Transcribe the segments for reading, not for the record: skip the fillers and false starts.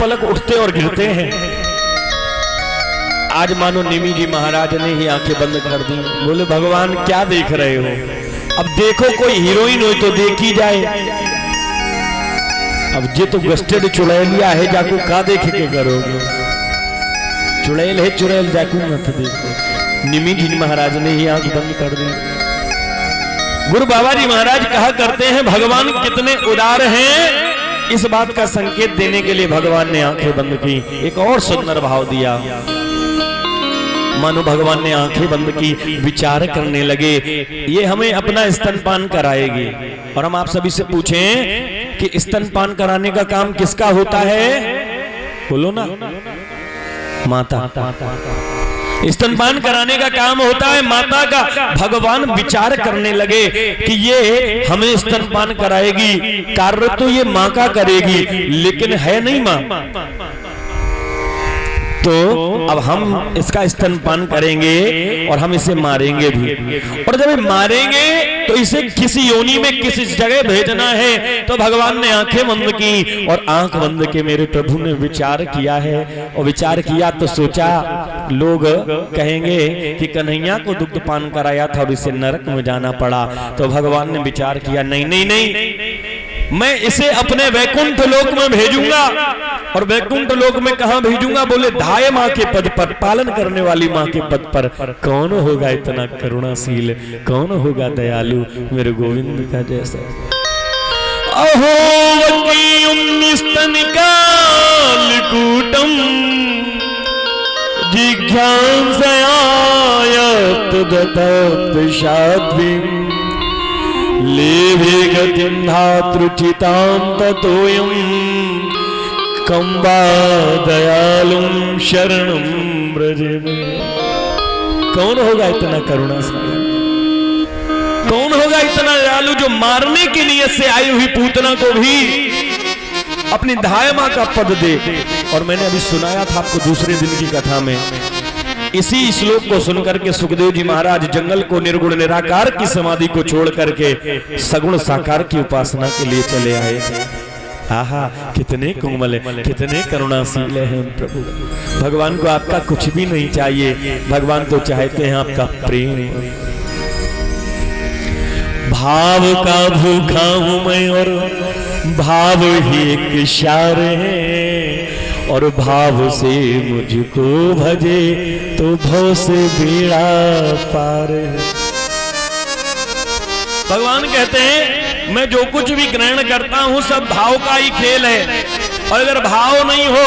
पलक उठते और गिरते हैं। आज मानो निमि जी महाराज ने ही आंखें बंद कर दी। बोले भगवान क्या देख रहे हो? अब देखो कोई हीरोइन हो तो देखी जाए। अब जे तो गस्टेड चुड़ैलिया है जाकू का देख के करोगे? चुड़ैल है चुड़ैल जाकू मत देखो। निमि जी महाराज ने ही आंख बंद कर दी। गुरु बाबा जी महाराज कहा करते हैं भगवान कितने उदार हैं। इस बात का संकेत देने के लिए भगवान ने आंखें बंद की। एक और सुंदर भाव दिया। मानो भगवान ने आंखें बंद की, विचार करने लगे ये हमें अपना स्तनपान कराएगी। और हम आप सभी से पूछें कि स्तनपान कराने का काम किसका होता है? बोलो ना। माता। स्तनपान कराने का काम होता है माता का। भगवान विचार करने लगे कि ये हमें स्तनपान कराएगी, कार्य तो ये माँ का करेगी, लेकिन है नहीं माँ, तो अब हम इसका स्तनपान करेंगे और हम इसे मारेंगे भी। और जब मारेंगे तो इसे किसी योनि में किसी जगह भेजना है। तो भगवान ने आंखें बंद की और आंख बंद के मेरे प्रभु ने विचार किया है। और विचार किया तो सोचा लोग कहेंगे कि कन्हैया को दुग्ध पान कराया था और इसे नरक में जाना पड़ा। तो भगवान ने विचार किया नहीं नहीं नहीं, मैं इसे अपने वैकुंठ लोक में भेजूंगा। और वैकुंठ लोक में कहां भेजूंगा? बोले धाय मां के पद पर, पालन करने वाली मां के पद पर। कौन होगा इतना करुणाशील, कौन होगा दयालु मेरे गोविंद का जैसा? अहो स्तनिकालकूटम जिघ्रांसयायत दत्तशाद्विम लेभे गतिं धातृचितां ततोयं कंबा दयालुं शरणं ब्रजे। कौन होगा इतना करुणाशाली? कौन होगा इतना दयालु जो मारने की नियत से आई हुई पूतना को भी अपनी धाय मां का पद दे? और मैंने अभी सुनाया था आपको दूसरे दिन की कथा में, इसी श्लोक को सुनकर के सुखदेव जी महाराज जंगल को निर्गुण निराकार की समाधि को छोड़ करके सगुण साकार की उपासना के लिए चले आए थे। आहा कितने कोमल है, कितने करुणाशील हैं प्रभु। भगवान को आपका कुछ भी नहीं चाहिए, भगवान तो चाहते हैं आपका प्रेम। भाव का भूखा हूं मैं और भाव ही एक शार है, और भाव से मुझको भजे तो भव से बेड़ा पार है। भगवान कहते हैं मैं जो कुछ भी ग्रहण करता हूं सब भाव का ही खेल है। और अगर भाव नहीं हो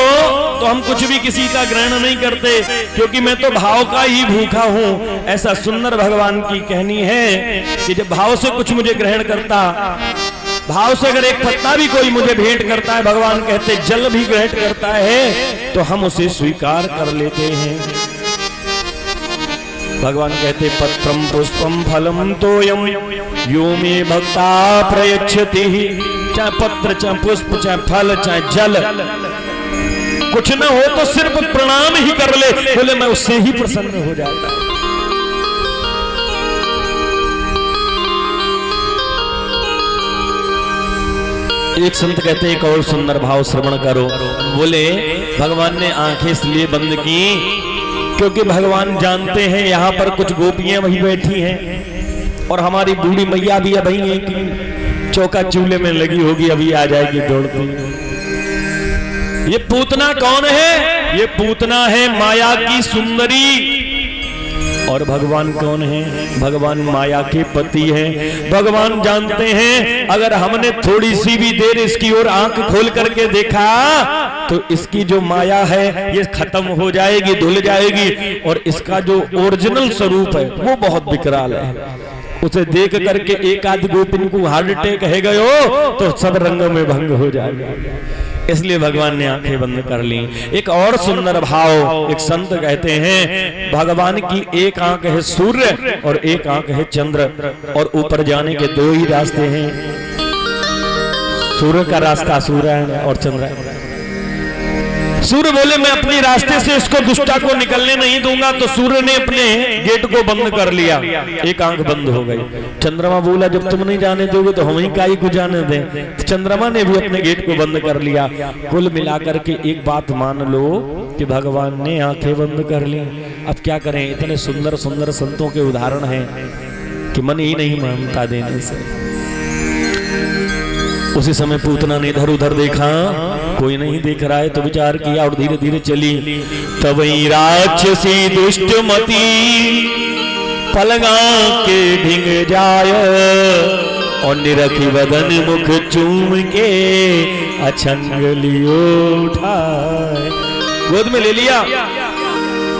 तो हम कुछ भी किसी का ग्रहण नहीं करते, क्योंकि मैं तो भाव का ही भूखा हूं। ऐसा सुंदर भगवान की कहनी है कि जब भाव से कुछ मुझे ग्रहण करता, भाव से अगर एक पत्ता भी कोई मुझे भेंट करता है, भगवान कहते जल भी भेंट करता है, तो हम उसे स्वीकार कर लेते हैं। भगवान कहते पत्रम पुष्पम फलम तोयम यो मे भक्ता प्रयच्छति। चाहे पत्र, चाहे पुष्प, चाहे फल, चाहे जल, कुछ न हो तो सिर्फ प्रणाम ही कर ले, बोले मैं उससे ही प्रसन्न हो जाता। एक संत कहते एक और सुंदर भाव श्रवण करो। बोले भगवान ने आंखें इसलिए बंद की क्योंकि भगवान जानते हैं यहाँ पर कुछ गोपियां वही बैठी हैं और हमारी बूढ़ी मैया भी अभी है कि चौका चूल्हे में लगी होगी, अभी आ जाएगी दौड़ती। ये पूतना कौन है? ये पूतना है माया की सुंदरी। और भगवान कौन है? भगवान माया के पति हैं। भगवान जानते हैं अगर हमने थोड़ी सी भी देर इसकी ओर आंख खोल करके देखा तो इसकी जो माया है ये खत्म हो जाएगी, धुल जाएगी, और इसका जो ओरिजिनल स्वरूप है वो बहुत विकराल है। उसे देख करके एक आध गोपिन को हार्ट अटैक है गयो तो सब रंग में भंग हो जाएगा। इसलिए भगवान ने आंखें बंद कर ली। एक और सुंदर भाव, एक संत कहते हैं भगवान की एक आंख है सूर्य और एक आंख है चंद्र, और ऊपर जाने के दो ही रास्ते हैं। सूर्य का रास्ता सूर्य और चंद्र। सूर्य बोले मैं अपनी रास्ते से इसको दुष्टा को निकलने नहीं दूंगा, तो सूर्य ने अपने गेट को बंद कर लिया, एक आंख बंद हो गई। चंद्रमा बोला जब तुम नहीं जाने दोगे तो हम ही काई को जाने दें। तो चंद्रमा ने भी अपने गेट को बंद कर लिया। कुल मिलाकर के एक बात मान लो कि भगवान ने आंखें बंद कर ली। अब क्या करें, इतने सुंदर सुंदर संतों के उदाहरण हैं कि मन ही नहीं मानता देने से। उसी समय पूतना ने इधर उधर देखा, कोई नहीं देख रहा है, तो विचार किया और धीरे धीरे चली। तबई राक्षसी दुष्टमती पलगा के ढिंग जाय, और निरखी बदन मुख चूम के अछंगलियो उठाए। गोद में ले लिया,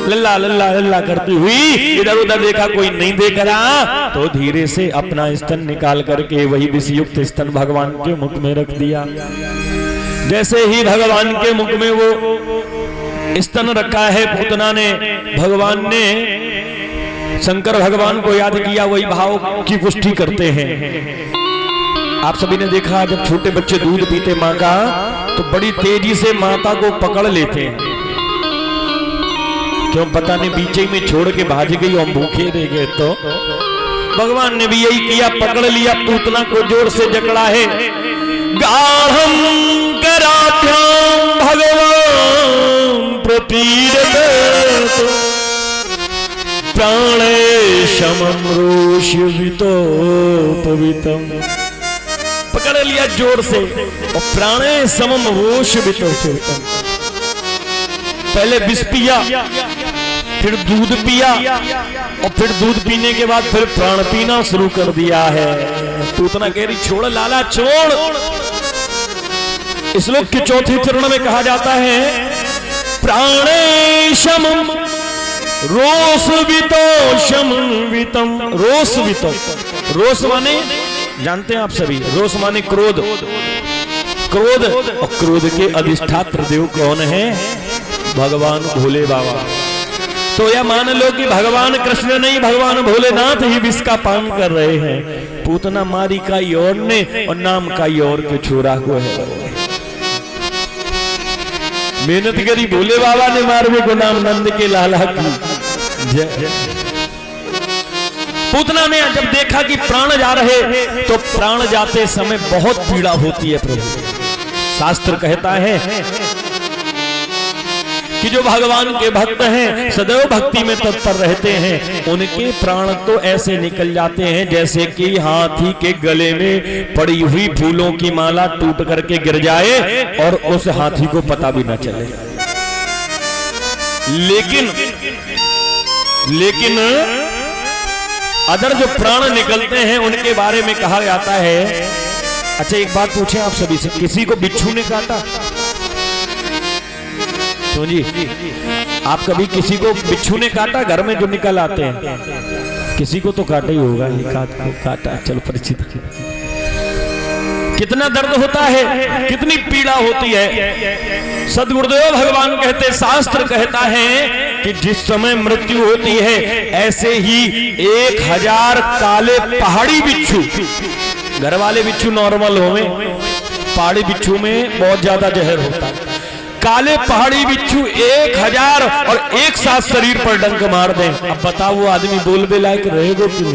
लल्ला लल्ला लल्ला करती हुई इधर उधर देखा, कोई नहीं देख रहा, तो धीरे से अपना स्तन निकाल करके वही विषयुक्त स्तन भगवान के मुख में रख दिया। जैसे ही भगवान के मुख में वो स्तन रखा है पूतना ने, भगवान ने शंकर भगवान को याद किया, वही भाव की पुष्टि करते हैं। आप सभी ने देखा जब छोटे बच्चे दूध पीते माँ का, तो बड़ी तेजी से माता को पकड़ लेते हैं, क्यों पता नहीं बीचे में छोड़ के भाज गई और भूखे रह गए। तो भगवान ने भी यही किया, पकड़ लिया, पूतना को जोर से जकड़ा है। गाढ़ं कराभ्यां भगवान प्रतीरते प्राणेशमं रोषवितोपवितम्। पकड़ लिया जोर से और प्राणेशमं रोषवितोपवितम्। पहले विष पिया, फिर दूध पिया, और फिर दूध पीने के बाद फिर प्राण पीना शुरू कर दिया है। पूतना कह रही छोड़ लाला छोड़। इस श्लोक के चौथे चरण में कहा जाता है प्राणेशमं रोषवितोषमन्वितम्। रोषवितो, रोष माने जानते हैं आप सभी, रोष माने क्रोध। क्रोध, और क्रोध के अधिष्ठात्र देव कौन है? भगवान भोले बाबा। तो यह मान लो कि भगवान कृष्ण नहीं, भगवान भोलेनाथ ही विष का पान कर रहे हैं। पूतना मारी का और ने, और नाम का और के छोरा को है। मेहनत करी भोले बाबा ने, मारवे को नाम नंद के लाला की जय। पूतना ने जब देखा कि प्राण जा रहे, तो प्राण जाते समय बहुत पीड़ा होती है प्रभु। शास्त्र कहता है कि जो भगवान के भक्त हैं, सदैव भक्ति में तत्पर रहते हैं, उनके प्राण तो ऐसे निकल जाते हैं जैसे कि हाथी के गले में पड़ी हुई फूलों की माला टूट करके गिर जाए और उस हाथी को पता भी न चले। लेकिन अदर जो प्राण निकलते हैं उनके बारे में कहा जाता है। अच्छा एक बात पूछें आप सभी से, किसी को बिच्छू ने काटा? तो जी आप कभी किसी को बिच्छू ने काटा? घर में जो निकल आते हैं, किसी को तो काटा ही होगा। काटा, चलो परिचित। कितना दर्द होता है, कितनी पीड़ा होती है। सद्गुरुदेव भगवान कहते, शास्त्र कहता है कि जिस समय मृत्यु होती है, ऐसे ही 1000 काले पहाड़ी बिच्छू, घर वाले बिच्छू नॉर्मल होवे, पहाड़ी बिच्छू में बहुत ज्यादा जहर होता है। काले पहाड़ी बिच्छू 1000 और एक साथ शरीर पर डंक मार दें। अब बताओ वो आदमी बोलने लायक रहेगा क्यों?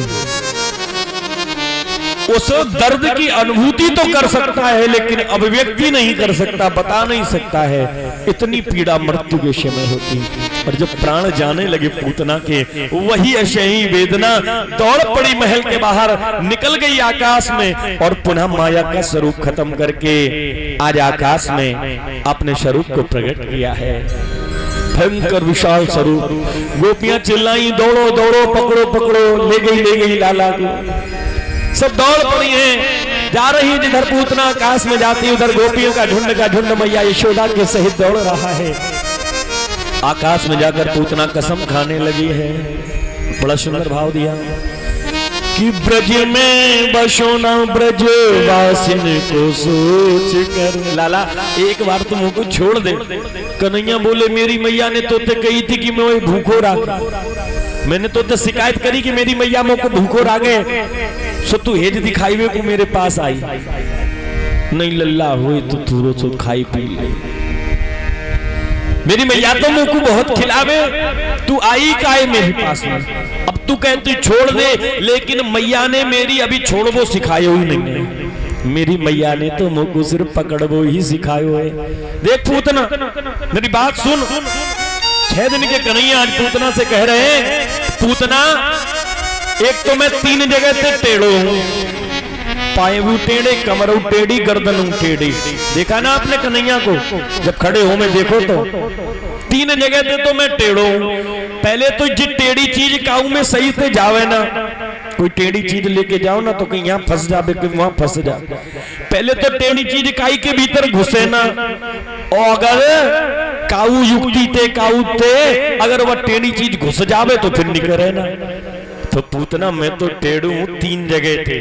उस दर्द की अनुभूति तो कर सकता है, लेकिन अभिव्यक्ति नहीं कर सकता, बता नहीं सकता है। इतनी पीड़ा मृत्यु के समय होती है। और जब प्राण जाने लगे पूतना के, वही अशही वेदना दौड़ पड़ी महल के बाहर, निकल गई आकाश में, और पुनः माया का स्वरूप खत्म करके आज आकाश में अपने स्वरूप को प्रकट किया है। भयंकर विशाल स्वरूप। गोपियां चिल्लाई दौड़ो दौड़ो, पकड़ो पकड़ो, ले गई लाला को। सब दौड़ पड़ी हैं, जा रही जिधर पूतना आकाश में जाती, उधर गोपियों का झुंड मैया यशोदा के सहित दौड़ रहा है। आकाश में जाकर पूतना कसम खाने लगी है। बड़ा सुंदर भाव दिया कि ब्रज में बसो ना ब्रज वासिन को सोच कर। लाला एक बार तुम को छोड़ दे। कन्हैया बोले मेरी मैया ने तो कही थी कि मैं भूखो रहा, मैंने तो शिकायत करी कि मेरी मैया मुझको भूखो रागे, सो तू हेज दिखाई वे को मेरे पास आई। नहीं लल्ला हुई तो थोड़ो सो खाई पी ले। मेरी मैया तो मुंह को बहुत खिलावे, तू आई काहे मेरे पास में? अब तू कहती छोड़ दे, लेकिन मैया ने मेरी अभी छोड़बो सिखायो ही नहीं है। मेरी मैया ने तो मुंह को सिर्फ पकड़बो ही सिखायो है। देख पूतना, मेरी बात सुन। 6 दिन के कन्हैया आज पूतना से कह रहे हैं, पूतना एक तो मैं 3 जगह से टेढ़ो हूं, पाएं टेढ़े, कमर टेढ़ी, गर्दन टेढ़ी। देखा ना आपने कन्हैया को जब खड़े हो में देखो तो 3 जगह से तो मैं टेढ़ो हूं। पहले तो जी टेढ़ी चीज काऊ में सही से जावे ना, कोई टेढ़ी चीज लेके जाओ ना तो कहीं यहाँ फंस जावे, कहीं वहां फंस जा। पहले तो टेढ़ी चीज काई के भीतर घुसे ना, और अगर काऊ युक्ति ते काऊ ते अगर वह टेढ़ी चीज घुस जावे तो फिर निकले ना। तो पूतना मैं तो टेढ़ू हूं, 3 जगह थे,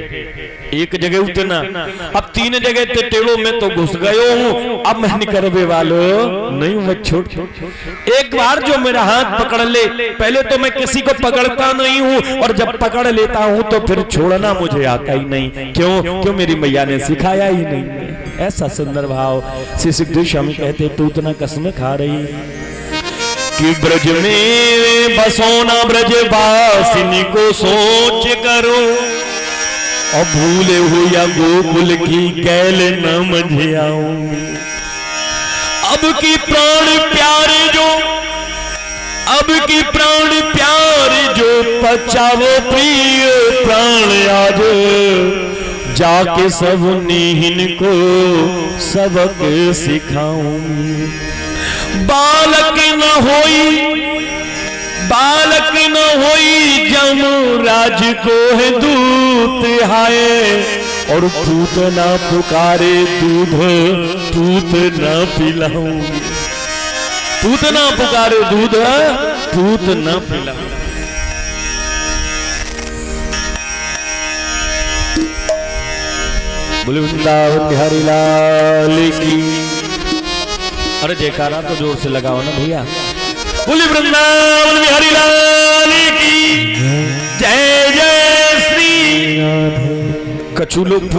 एक जगह उतना, अब 3 जगह थे टेढ़ो, मैं तो घुस गयो हूं, अब मैं निकलवे वालो नहीं हूं, मैं छोड़। एक बार जो मेरा हाथ पकड़ ले, पहले तो मैं किसी को पकड़ता नहीं हूं, और जब पकड़ लेता हूं तो फिर छोड़ना मुझे आता ही नहीं। क्यों मेरी मैया ने सिखाया ही नहीं। ऐसा सुंदर भाव श्री सुखदेव स्वामी कहते, पूतना कसम खा रही कि ब्रज में बसोना ब्रजवासिनी को सोच करो, और भूले हो या गोकुल की कैल न मझे आऊंगी। अब की प्राण प्यारे जो, अब की प्राण प्यारे जो, पचावो प्रिय प्राण आज, जाके सब नीहिन को सबक सिखाऊंगी। बालक न होई, बालक न होई, जमराज को है दूत हाय, और पूतना पुकारे दूध पूत न पिलाऊं। पूतना पुकारे दूध पूत न पिलाऊं। बोले वृंदावन बिहारी लाल की। अरे जयकारा तो जोर से लगाओ ना भैया। बोले वृंदावन बिहारी लाल की जय जय श्री। कछु लोग